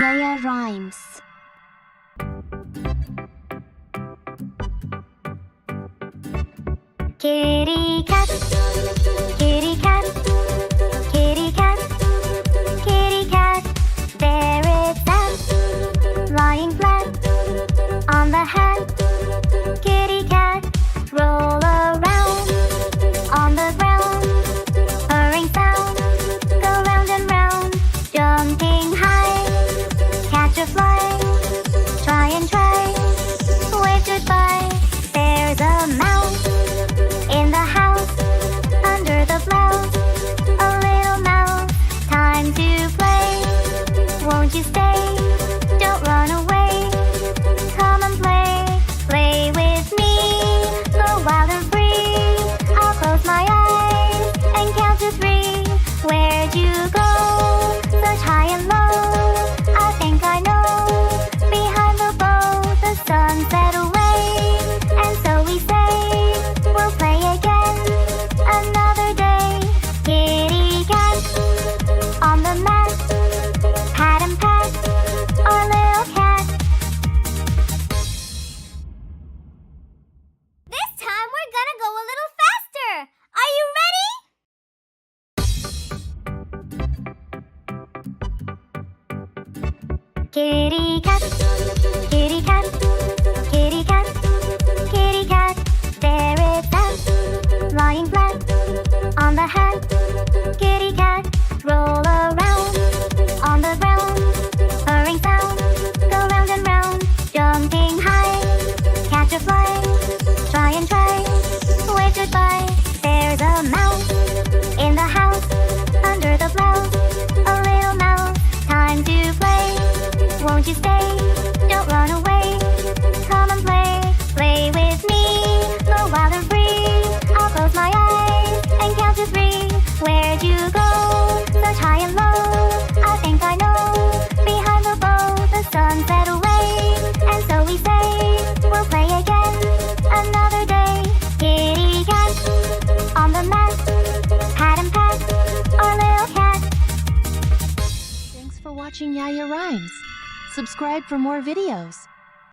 Yaya rhymes. Kitty cat, kitty cat, kitty cat, kitty cat. There it sat, lying flat on the hat. Kitty cat, roll around on the ground. Purring sound, go round and round. Jumping high, catch a fly. Try and try, wave goodbye. There's a mouse in the house, under the blouse. A little mouse, time to play. Won't you stay? Don't run away. Come and play with me. Go wild and free. I'll close my eyes and count to 3. Where'd you go? Search high and low. I think I know. Behind the bow, the sunset away. And so we say, we'll play again another day. Kitty cat on the mat, pat and pat our little cat. This time we're gonna go a little faster. Are you ready? Kitty cat, kitty cat, kitty cat, kitty cat. There it sat, lying flat on the hat. Kitty cat, roll around on the ground. Purring sound, go round and round. Jumping high, catch a fly. Try and try, wave goodbye. There's a mouse in the house, under the blouse. A little mouse, time to play. Won't you stay? Don't run away. Come and play with me. Go wild and free. I'll close my eyes and count to 3. Where'd you go? Search high and low. I think I know. Behind the bow, the sunset away. And so we say, we'll play again another day. Kitty cat on the mat, pat and pat our little cat. Thanks for watching Yaya Rhymes. Subscribe for more videos.